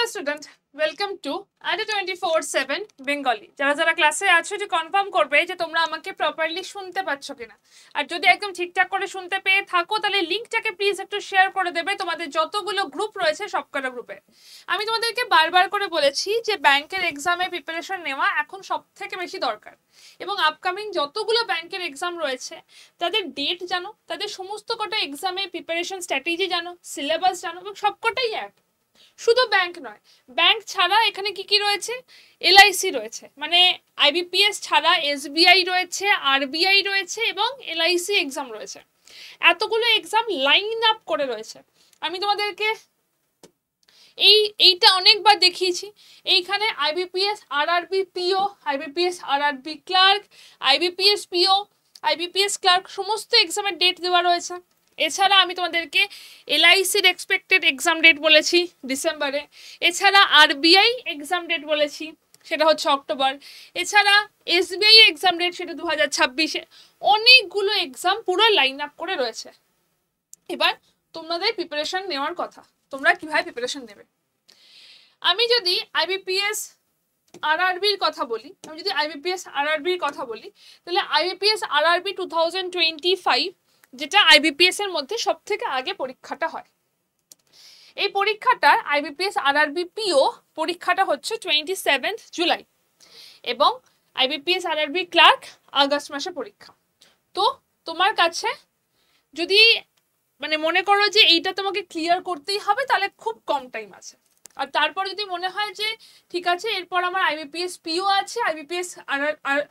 Hello student, welcome to ADA 24/7 Bengali. যারা যারা ক্লাসে আছো যে কনফার্ম করবে যে তোমরা আমাকে প্রপারলি শুনতে পাচ্ছ কিনা। আর যদি একদম ঠিকঠাক করে শুনতে পেয়ে থাকো তাহলে লিংকটাকে প্লিজ একটু শেয়ার করে দেবে তোমাদের যতগুলো গ্রুপ রয়েছে সবকটা গ্রুপে। আমি তোমাদেরকে বারবার করে বলেছি যে ব্যাংকের এক্সামে প্রিপারেশন নেওয়া এখন সবথেকে বেশি দরকার। এবং আপকামিং যতগুলো ব্যাংকের এক্সাম রয়েছে তাদের ডেট জানো, তাদের সমস্ত কটা এক্সামে প্রিপারেশন স্ট্র্যাটেজি জানো, সিলেবাস জানো এবং সবকটাই এক। শুধু ব্যাংক নয়, ব্যাংক ছাড়া এখানে কি কি রয়েছে, এলআইসি রয়েছে, মানে আইবিপিএস ছাড়া এসবিআই রয়েছে, আরবিআই রয়েছে এবং এলআইসি এক্সাম রয়েছে। এতগুলো এক্সাম লাইন আপ করে রয়েছে। আমি তোমাদেরকে এইটা অনেকবার দেখিয়েছি। এইখানে IBPS RRB PO, IBPS RRB clerk, IBPS PO, IBPS clerk সমস্ত এক্সামের ডেট দেওয়া রয়েছে। এছাড়া আমি তোমাদেরকে এলআইসির এক্সপেক্টেড এক্সাম ডেট বলেছি ডিসেম্বরে। এছাড়া আরবিআই এক্সাম ডেট বলেছি, সেটা হচ্ছে অক্টোবর। এছাড়া এসবিআই এক্সাম ডেট সেটা 2026-এ। অনেকগুলো এক্সাম পুরো লাইন আপ করে রয়েছে। এবার তোমাদের প্রিপারেশন নেওয়ার কথা, তোমরা কিভাবে প্রিপারেশন নেবে। আমি যদি আইবিপিএস আরআরবির কথা বলি, তাহলে আইবিপিএস আরআরবি 2025 যেটা আইবিপিএস এর মধ্যে সব থেকে আগে পরীক্ষাটা হয়। এই পরীক্ষাটার আইবিপিএস আরআরবি পিও পরীক্ষাটা হচ্ছে 27 জুলাই এবং আইবিপিএস আরআরবি ক্লার্ক আগস্ট মাসে পরীক্ষা। তো তোমার কাছে যদি মানে মনে করো যে এইটা তোমাকে ক্লিয়ার করতেই হবে তাহলে খুব কম টাইম আছে। আর তারপর যদি মনে হয় যে ঠিক আছে এরপর আমার আইবিপিএস পিও আছে,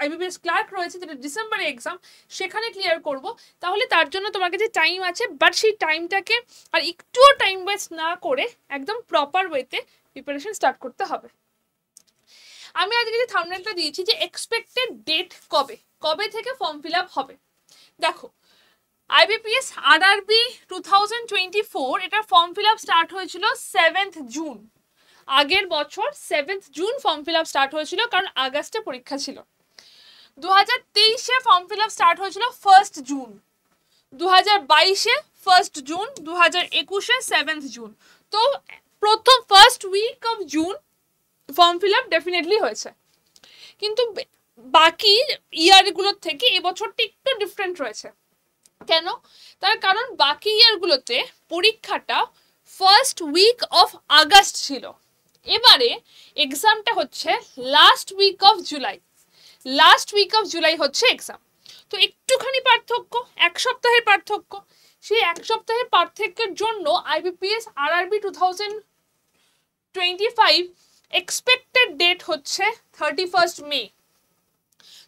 আইবিপিএস ক্লার্ক রয়েছে যেটা ডিসেম্বরে এক্সাম, সেখানে ক্লিয়ার করব, তাহলে তার জন্য তোমার কাছে টাইম আছে। বাট সেই টাইমটাকে আর একটুও টাইম ওয়েস্ট না করে একদম প্রপার ওয়েতে প্রিপারেশন স্টার্ট করতে হবে। আমি আজকে যে থাম্বনেলটা দিয়েছি যে এক্সপেক্টেড ডেট কবে থেকে ফর্ম ফিল আপ হবে। দেখো, আইবিপিএস আরআরবি 2024 এটার ফর্ম ফিল আপ স্টার্ট হয়েছিল 7th জুন। আগের বছর 7th June form fill up start হয়েছিল, কারণ আগস্টে পরীক্ষা ছিল। 2023-এ ফর্ম ফিল আপ স্টার্ট হয়েছিল 1st জুন, 2022-এ 1st জুন, 2021-এ 7th জুন। তো প্রথম first week of June form fill up definitely হয়েছে। কিন্তু বাকি ইয়ারগুলোর থেকে এবছরটা একটু ডিফারেন্ট রয়েছে। কেন? তার কারণ বাকি ইয়ারগুলোতে পরীক্ষাটা ফার্স্ট উইক অফ আগস্ট ছিল, এবারে এক্সামটা হচ্ছে লাস্ট উইক অফ জুলাই হচ্ছে এক্সাম। তো একটুখানি পার্থক্য, এক সপ্তাহের পার্থক্য। সেই এক সপ্তাহের পার্থক্যের জন্য আইবিপিএস আরআরবি 2025 এক্সপেক্টেড ডেট হচ্ছে 31st মে।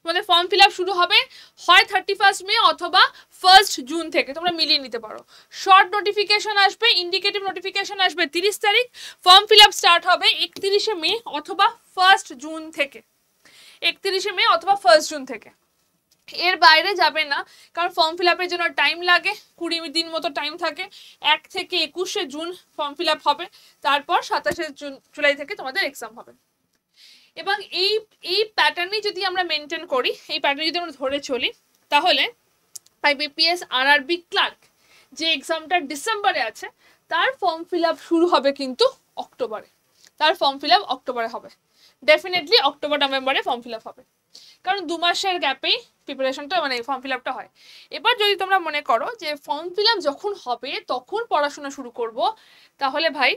তোমাদের ফর্ম ফিল আপ শুরু হবে হয় 31st মে অথবা 1st জুন থেকে, তোমরা মিলিয়ে নিতে পারো। শর্ট নোটিফিকেশন আসবে, ইন্ডিকেটিভ নোটিফিকেশন আসবে 30 তারিখ। ফর্ম ফিল আপ স্টার্ট হবে 31শে মে অথবা 1st জুন থেকে, 31শে মে অথবা 1st জুন থেকে। এর বাইরে যাবে না, কারণ ফর্ম ফিল আপের জন্য টাইম লাগে, 20 দিন মতো টাইম থাকে। 1 থেকে 21শে জুন ফর্ম ফিল আপ হবে, তারপর 27শে জুলাই থেকে তোমাদের এক্সাম হবে। এবং এই প্যাটার্নই যদি আমরা মেনটেন করি, এই প্যাটার্ন যদি আমরা ধরে চলি, তাহলে আইবিপিএস আরআরবি ক্লার্ক যে এক্সামটা ডিসেম্বরে আছে তার ফর্ম ফিল আপ শুরু হবে কিন্তু অক্টোবরে। হবে ডেফিনেটলি অক্টোবর নভেম্বরে ফর্ম ফিল আপ হবে, কারণ 2 মাসের গ্যাপেই প্রিপারেশনটা মানে ফর্ম ফিল আপটা হয়। এবার যদি তোমরা মনে করো যে ফর্ম ফিল আপ যখন হবে তখন পড়াশোনা শুরু করব, তাহলে ভাই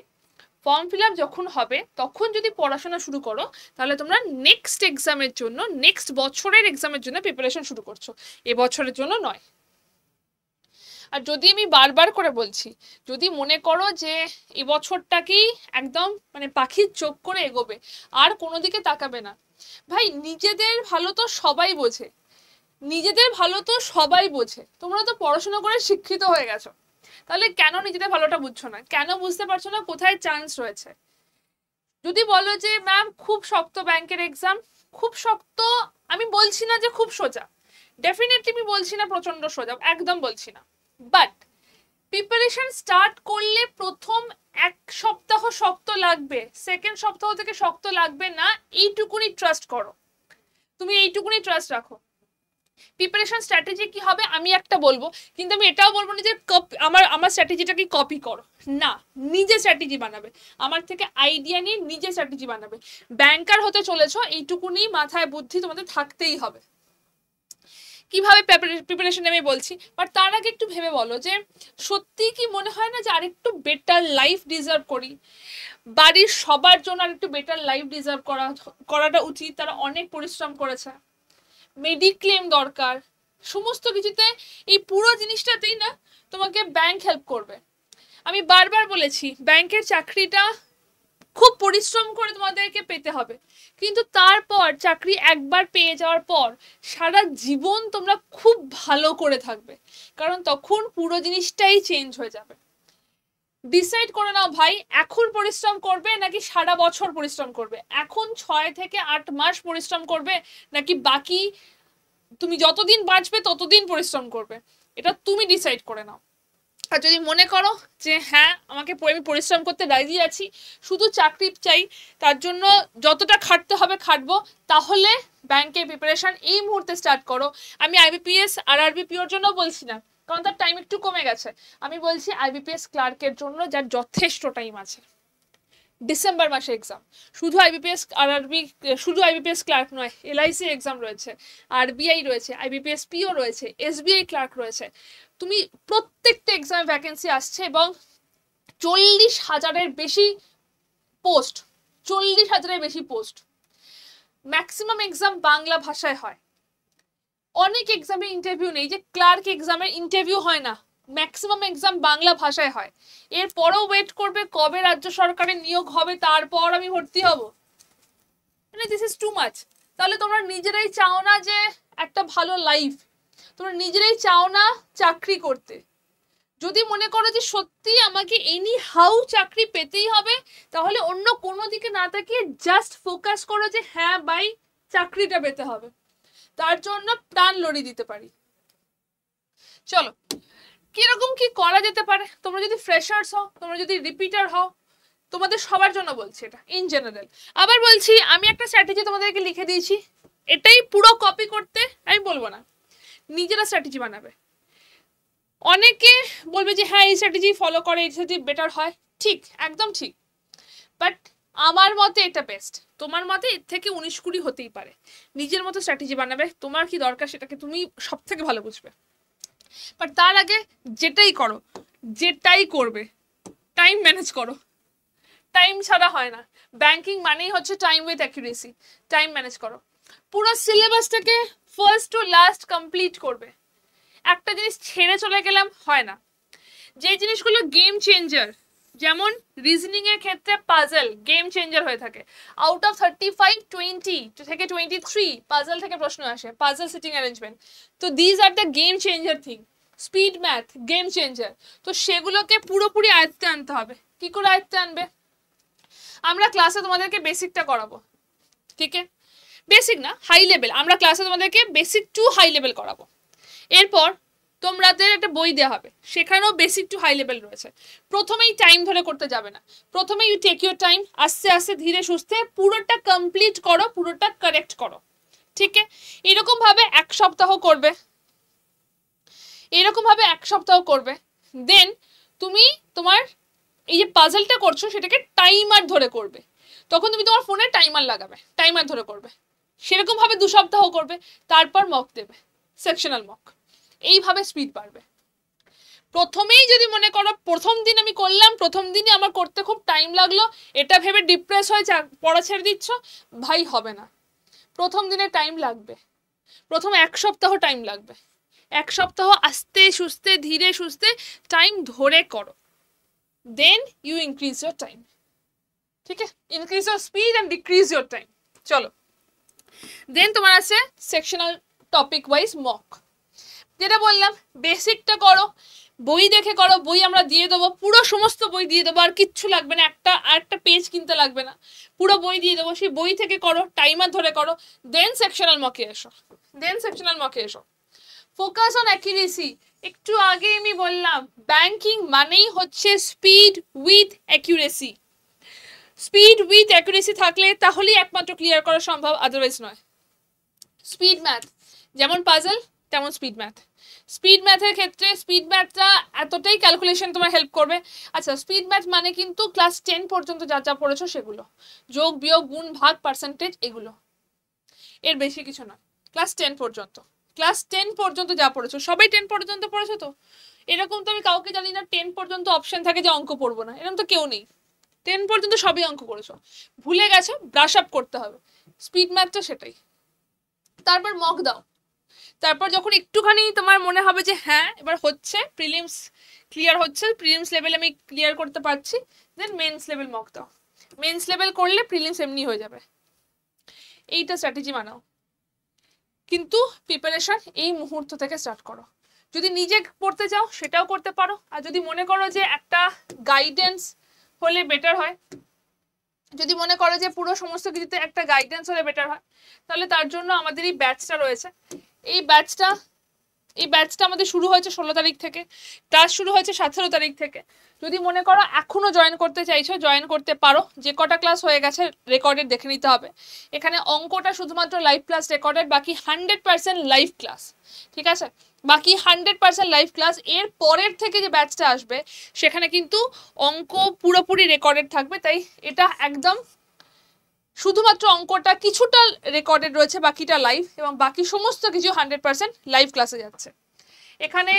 ফর্ম ফিল আপ যখন হবে তখন যদি পড়াশোনা শুরু করো তাহলে তোমরা নেক্সট এক্সামের জন্য, নেক্সট বছরের এক্সামের জন্য প্রিপারেশন শুরু করছো, এবছরের জন্য নয়। আর যদি আমি বারবার করে বলছি, যদি মনে করো যে এবছরটাকেই একদম মানে পাখির চোখ করে এগোবে আর কোনো দিকে তাকাবে না, ভাই নিজেদের ভালো তো সবাই বোঝে, তোমরা তো পড়াশোনা করে শিক্ষিত হয়ে গেছো, তাহলে কেন নিজেদের ভালোটা বুঝছো না? কেন বুঝতে পারছো না কোথায় চান্স রয়েছে? যদি বলো যে ম্যাম খুব শক্ত ব্যাংকের এক্সাম, খুব শক্ত আমি বলছি না যে খুব সোজা, ডেফিনেটলি আমি বলছি না প্রচন্ড সোজা, একদম বলছি না। বাট প্রিপারেশন স্টার্ট করলে প্রথম 1 সপ্তাহ শক্ত লাগবে, সেকেন্ড সপ্তাহ থেকে শক্ত লাগবে না, এইটুকুনি ট্রাস্ট করো, তুমি এইটুকুনি ট্রাস্ট রাখো। প্রিপারেশন স্ট্র্যাটেজি কি হবে আমি একটা বলবো, কিন্তু আমি এটাও বলবো না যে আমার স্ট্র্যাটেজিটাকে কপি করো, না, নিজে স্ট্র্যাটেজি বানাবে, আমার থেকে আইডিয়া নিয়ে নিজে স্ট্র্যাটেজি বানাবে। ব্যাংকার হতে চলেছো এইটুকুনি মাথায় বুদ্ধি তোমাদের থাকতেই হবে। কিভাবে প্রিপারেশন আমি বলছি, বাট তার আগে একটু ভেবে বলো যে সত্যি কি মনে হয় না যে আরেকটু বেটার লাইফ ডিজার্ভ করি, বাড়ির সবার জন্য আরেকটু বেটার লাইফ ডিজার্ভ করাটা উচিত। তারা অনেক পরিশ্রম করেছে, মেডিক্লেম দরকার, সমস্ত কিছুতে এই পুরো জিনিসটাতেই না তোমাকে ব্যাংক হেল্প করবে। আমি বারবার বলেছি ব্যাংকের চাকরিটা খুব পরিশ্রম করে তোমাদেরকে পেতে হবে, কিন্তু তারপর চাকরি একবার পেয়ে যাওয়ার পর সারা জীবন তোমরা খুব ভালো করে থাকবে, কারণ তখন পুরো জিনিসটাই চেঞ্জ হয়ে যাবে। ডিসাইড করে নাও ভাই, এখন পরিশ্রম করবে নাকি সারা বছর পরিশ্রম করবে, এখন 6 থেকে 8 মাস পরিশ্রম করবে নাকি বাকি তুমি যতদিন বাঁচবে ততদিন পরিশ্রম করবে, এটা তুমি ডিসাইড করে নাও। আর যদি মনে করো যে হ্যাঁ আমি পরিশ্রম করতে রাজি আছি, শুধু চাকরি চাই, তার জন্য যতটা খাটতে হবে খাটবো, তাহলে ব্যাংকের প্রিপারেশন এই মুহূর্তে স্টার্ট করো। আমি আইবিপিএস আর আরবিপিওর জন্য বলছি না, কারণ তার টাইম একটু কমে গেছে। আমি বলছি আইবিপিএস ক্লার্কের জন্য যার যথেষ্ট টাইম আছে। ডিসেম্বর মাসে এক্সাম, শুধু আইবিপিএস আর শুধু আইবিপিএস ক্লার্ক নয়, এলআইসি এক্সাম রয়েছে, আরবিআই রয়েছে, আইবিপিএস পিও রয়েছে, এসবিআই ক্লার্ক রয়েছে। তুমি প্রত্যেকটা এক্সামে ভ্যাকেন্সি আসছে এবং 40,000-এর বেশি পোস্ট, 40,000-এর বেশি পোস্ট। ম্যাক্সিমাম এক্সাম বাংলা ভাষায় হয়, অনেক এক্সামে ইন্টারভিউ নেই, যে ক্লার্ক এক্সামের ইন্টারভিউ হয় না, ম্যাক্সিমাম এক্সাম বাংলা ভাষায় হয়। এরপরও ওয়েট করবে কবে রাজ্য সরকারের নিয়োগ হবে তারপর আমি ভর্তি হব, মানে দিস ইজ টু মাচ। তাহলে তোমরা নিজেরাই চাও না যে একটা ভালো লাইফ, তোমরা নিজেরাই চাও না চাকরি করতে। যদি মনে করো যে সত্যি আমাকে এনি হাউ চাকরি পেতেই হবে, তাহলে অন্য কোনো দিকে না তাকিয়ে জাস্ট ফোকাস করো যে হ্যাঁ ভাই চাকরিটা পেতে হবে, তার জন্য প্রাণ লড়িয়ে দিতে পারি। চলো কিরকম কি করা যেতে পারে, তোমরা যদি ফ্রেশার্স হও, তোমরা যদি রিপিটার হও, তোমাদের সবার জন্য বলছি এটা ইন জেনারেল। আবার বলছি আমি একটা স্ট্র্যাটেজি তোমাদেরকে লিখে দিয়েছি, এটাই পুরো কপি করতে আমি বলবো না, নিজেরা স্ট্র্যাটেজি বানাবে। অনেকে বলবে যে হ্যাঁ এই স্ট্র্যাটেজি ফলো করে, এই স্ট্র্যাটেজি বেটার হয়, ঠিক, একদম ঠিক, বাট আমার মতে এটা বেস্ট। তোমার মতে এর থেকে 19-20 হতেই পারে। নিজের মতো স্ট্র্যাটেজি বানাবে, তোমার কি দরকার সেটাকে তুমি সব থেকে ভালো বুঝবে। বাট তার আগে যেটাই করো, যেটাই করবে, টাইম ম্যানেজ করো, টাইম ছাড়া হয় না। ব্যাংকিং মানেই হচ্ছে time with accuracy, time manage করো। পুরো সিলেবাসটাকে ফার্স্ট টু লাস্ট কমপ্লিট করবে, একটা জিনিস ছেড়ে চলে গেলাম হয় না। যে জিনিসগুলো গেম চেঞ্জার, যেমন রিজনিং এর ক্ষেত্রে পাজল গেম চেঞ্জার হয়ে থাকে, আউট অফ 35 20 থেকে 23 পাজল থেকে প্রশ্ন আসে, পাজল সিটিং অ্যারেঞ্জমেন্ট, তো these are the game changer thing. Speed math game changer, তো সেগুলোকে পুরোপুরি আয়ত্তে আনতে হবে। কি করে আয়ত্তে আনবে, আমরা ক্লাসে তোমাদেরকে বেসিকটা করাবো, ঠিক আছে, বেসিক না হাই লেভেল, আমরা ক্লাসে তোমাদেরকে বেসিক টু হাই লেভেল করাবো। এরপর তোমাদের একটা বই দেওয়া হবে, সেখানেও বেসিক টু হাই লেভেল রয়েছে। প্রথমেই টাইম ধরে করতে যাবে না, প্রথমে ইউ টেক ইউর টাইম, আস্তে আস্তে ধীরে সুস্থে পুরোটা কমপ্লিট করো, পুরোটা কারেক্ট করো, ঠিক আছে। এরকম ভাবে এক সপ্তাহ করবে, দেন তুমি তোমার এই যে পাজলটা করছো সেটাকে টাইমার ধরে করবে, তখন তুমি তোমার ফোনে টাইমার লাগাবে, টাইমার ধরে করবে, সেরকম ভাবে 2 সপ্তাহ করবে, তারপর মক দেবে, সেকশনাল মক, এইভাবে স্পিড বাড়বে। প্রথমেই যদি মনে করো প্রথম দিন আমি করলাম, প্রথম দিনই আমার করতে খুব টাইম লাগলো, এটা ভেবে ডিপ্রেস হয়ে পড়া ছেড়ে দিচ্ছ, ভাই হবে না। প্রথম দিনে টাইম লাগবে, প্রথম 1 সপ্তাহ টাইম লাগবে, 1 সপ্তাহ আস্তে সুস্তে ধীরে সুস্তে টাইম ধরে করো, then you increase your time, ঠিক আছে, increase your speed and decrease your time. চলো দেন তোমার আছে সেকশনাল টপিক ওয়াইজ মক, যেটা বললাম বেসিকটা করো, বই দেখে করো, বই আমরা দিয়ে দেবো, পুরো সমস্ত বই দিয়ে দেবো, আর কিচ্ছু লাগবে না, একটা পেজ কিনতে লাগবে না, পুরো বই দিয়ে দেবো, সেই বই থেকে করো, টাইমার ধরে করো, দেন সেকশনাল মকে এসো, ফোকাস অন অ্যাকুরেসি। একটু আগে আমি বললাম ব্যাংকিং মানেই হচ্ছে speed with accuracy, speed with accuracy থাকলে তাহলেই একমাত্র ক্লিয়ার করা সম্ভব, আদারওয়াইজ নয়। স্পিড ম্যাথ যেমন পাজল তেমন স্পিড ম্যাথ। স্পিড ম্যাথের ক্ষেত্রে স্পিড ম্যাথটা এতটাই ক্যালকুলেশন তোমার হেল্প করবে। আচ্ছা, স্পিড ম্যাথ মানে কিন্তু ক্লাস 10 পর্যন্ত যা যা পড়েছো সেগুলো, যোগ বিয়োগ গুণ ভাগ পার্সেন্টেজ এগুলো, এর বেশি কিছু নয়। ক্লাস 10 পর্যন্ত, ক্লাস 10 পর্যন্ত যা পড়েছো, সবাই 10 পর্যন্ত পড়েছো তো? এরকম তো আমি কাউকে জানি না 10 পর্যন্ত অপশন থাকে যে অঙ্ক পড়বো না, এরকম তো কেউ নেই। 10 পর্যন্ত সবই অঙ্ক করেছো, ভুলে গেছো, ব্রাশ আপ করতে হবে। স্পিড ম্যাথটা সেটাই। তারপর মক দাও, তারপর যখন একটুখানি তোমার মনে হবে যে হ্যাঁ এবার হচ্ছে, প্রিলিমস ক্লিয়ার হচ্ছে, প্রিলিমস লেভেল আমি ক্লিয়ার করতে পারছি, দেন মেন্স লেভেল মক দাও। মেন্স লেভেল করলে প্রিলিমস এমনি হয়ে যাবে। এইটা স্ট্র্যাটেজি বানাও, কিন্তু প্রিপারেশন এই মুহূর্ত থেকে স্টার্ট করো। যদি নিজে পড়তে চাও সেটাও করতে পারো, আর যদি মনে করো যে একটা গাইডেন্স হলে বেটার হয়, যদি মনে করো যে পুরো সমস্ত কিছুতে একটা গাইডেন্স হলে বেটার হয়, তাহলে তার জন্য আমাদের এই ব্যাচটা রয়েছে। এই ব্যাচটা আমাদের শুরু হয়েছে 16 তারিখ থেকে, ক্লাস শুরু হয়েছে 17 তারিখ থেকে। যদি মনে করো এখনো জয়েন করতে চাইছো, জয়েন করতে পারো। যে কটা ক্লাস হয়ে গেছে রেকর্ডেড দেখে নিতে হবে। এখানে অঙ্কটা শুধুমাত্র লাইভ ক্লাস রেকর্ডেড, বাকি 100% লাইভ ক্লাস, ঠিক আছে? বাকি 100% লাইভ ক্লাস। এর পরের থেকে যে ব্যাচটা আসবে সেখানে কিন্তু অঙ্ক পুরোপুরি রেকর্ডেড থাকবে, তাই এটা একদম শুধুমাত্র অঙ্কটা কিছুটা রেকর্ডেড রয়েছে, বাকিটা লাইভ, এবং বাকি সমস্ত কিছু 100% লাইভ ক্লাসে যাচ্ছে। এখানে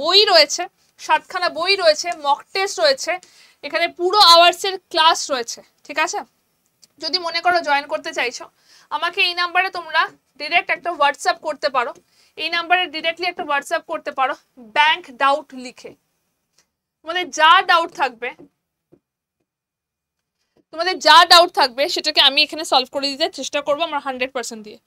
বই রয়েছে, 7খানা বই রয়েছে, মক টেস্ট রয়েছে, এখানে পুরো আওয়ার্সের ক্লাস রয়েছে, ঠিক আছে? যদি মনে করো জয়েন করতে চাইছো, আমাকে এই নাম্বারে তোমরা ডিরেক্ট একটা হোয়াটসঅ্যাপ করতে পারো। এই নাম্বারে ডিরেক্টলি একটা হোয়াটসঅ্যাপ করতে পারো ব্যাংক ডাউট লিখে। তোমাদের যা ডাউট থাকবে সেটাকে আমি এখানে সলভ করে দিতে চেষ্টা করবো আমার 100% দিয়ে।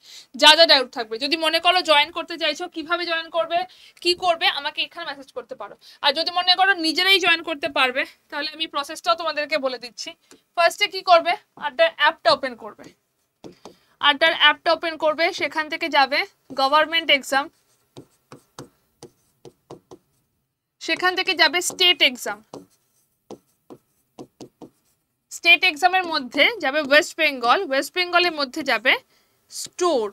যা ডাউট থাকবে, যদি মনে করো জয়েন করতে চাইছো, কিভাবে জয়েন করবে, কি করবে, আমাকে এখানে মেসেজ করতে পারো। আর যদি মনে করো নিজেরাই জয়েন করতে পারবে, তাহলে আমি প্রসেসটাও তোমাদেরকে বলে দিচ্ছি। ফার্স্টে কি করবে, আড্ডার অ্যাপটা ওপেন করবে, সেখান থেকে যাবে গভর্নমেন্ট এক্সাম, সেখান থেকে যাবে স্টেট এক্সামের মধ্যে যাবে ওয়েস্ট বেঙ্গলের মধ্যে যাবে স্টোর,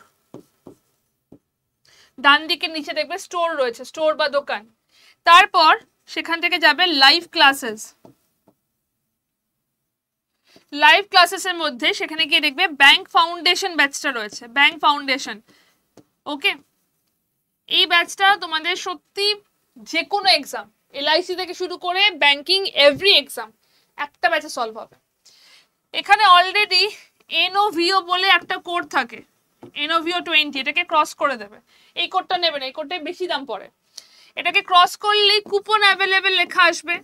ডান দিকে নিচে দেখবে স্টোর রয়েছে, স্টোর বা দোকান। তারপর সেখান থেকে যাবে লাইভ ক্লাসেসের মধ্যে, সেখানে গিয়ে দেখবে ব্যাংক ফাউন্ডেশন ব্যাচটা রয়েছে, ব্যাংক ফাউন্ডেশন। ওকে, এই ব্যাচটা তোমাদের সত্যি যে কোনো এক্সাম, LIC থেকে শুরু করে ব্যাংকিং এভরি এক্সাম একটা ব্যাচে সলভ হবে। এখানে অলরেডি NOVO বলে একটা কোড থাকে, NOVO 20, এটাকে ক্রস করে দেবে। এই কোডটা নেবে না, এই কোডটাই বেশি দাম পড়ে। এটাকে ক্রস করলেই কুপন অ্যাভেলেবেল লেখা আসবে,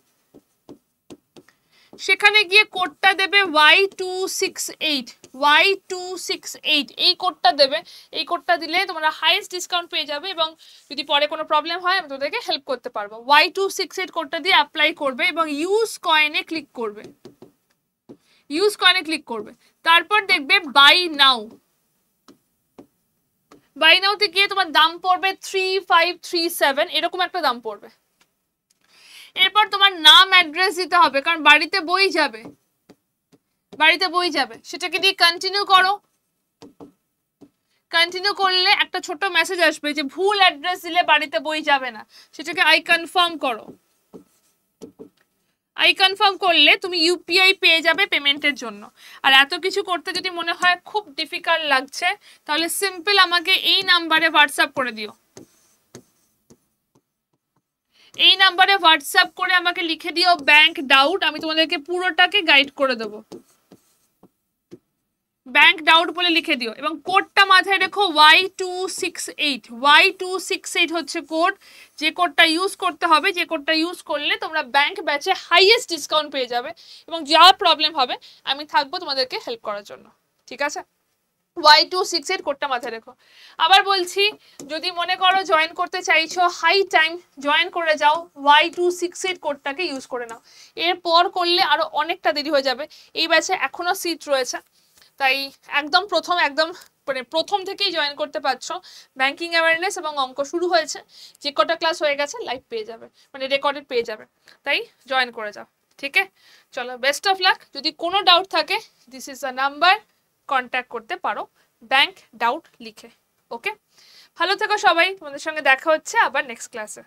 সেখানে গিয়ে কোডটা দেবে Y268, এই কোডটা দেবে। এই কোডটা দিলে তোমরা হাইয়েস্ট ডিসকাউন্ট পেয়ে যাবে, এবং যদি পরে কোনো প্রবলেম হয় আমি তোদেরকে হেল্প করতে পারবো। Y268 কোডটা দিয়ে অ্যাপ্লাই করবে এবং ইউজ কয়েনে ক্লিক করবে। তারপর দেখবে বাই নাউতে গিয়ে তোমার দাম পড়বে 3537, এরকম একটা দাম পড়বে। এরপর তোমার নাম অ্যাড্রেস দিতে হবে, কারণ বাড়িতে বই যাবে। সেটাকে দিয়ে কন্টিনিউ করলে একটা ছোট মেসেজ আসবে যে ভুল অ্যাড্রেস দিলে বাড়িতে বই যাবে না, সেটাকে আই কনফার্ম করলে তুমি UPI পেয়ে যাবে পেমেন্টের জন্য। আর এত কিছু করতে যদি মনে হয় খুব ডিফিকাল্ট লাগছে, তাহলে সিম্পল আমাকে এই নাম্বারে হোয়াটসঅ্যাপ করে দিও। এই নাম্বারে হোয়াটসঅ্যাপ করে আমাকে লিখে দিও ব্যাংক ডাউট, আমি তোমাদেরকে পুরোটাকে গাইড করে দেবো। ব্যাংক ডাউট বলে লিখে দিও, এবং কোডটা মাথায় রেখো Y268 হচ্ছে কোড। যে কোডটা ইউজ করতে হবে, যে কোডটা ইউজ করলে তোমরা ব্যাংক ব্যাচে হাইয়েস্ট ডিসকাউন্ট পেয়ে যাবে, এবং যা প্রবলেম হবে আমি থাকবো তোমাদেরকে হেল্প করার জন্য, ঠিক আছে? Y268 কোডটা মাথায় রেখো। আবার বলছি, যদি মনে করো জয়েন করতে চাইছো, হাই টাইম জয়েন করে যাও, Y268 কোডটাকে ইউজ করে নাও। এরপর করলে আরো অনেকটা দেরি হয়ে যাবে। এই ব্যাচে এখনো সিট রয়েছে, তাই একদম প্রথম থেকেই জয়েন করতে পারছো। ব্যাংকিং অ্যাওয়ারনেস এবং অঙ্ক শুরু হয়েছে, যে কটা ক্লাস হয়ে গেছে লাইভ পেয়ে যাবে, রেকর্ডেড পেয়ে যাবে, তাই জয়েন করে যাও, ঠিক আছে? চলো, বেস্ট অফ লাক। যদি কোনো ডাউট থাকে, this is the number, contact করতে পারো ব্যাংক ডাউট লিখে। ওকে, ভালো থেকো সবাই, তোমাদের সঙ্গে দেখা হচ্ছে আবার নেক্সট ক্লাসে।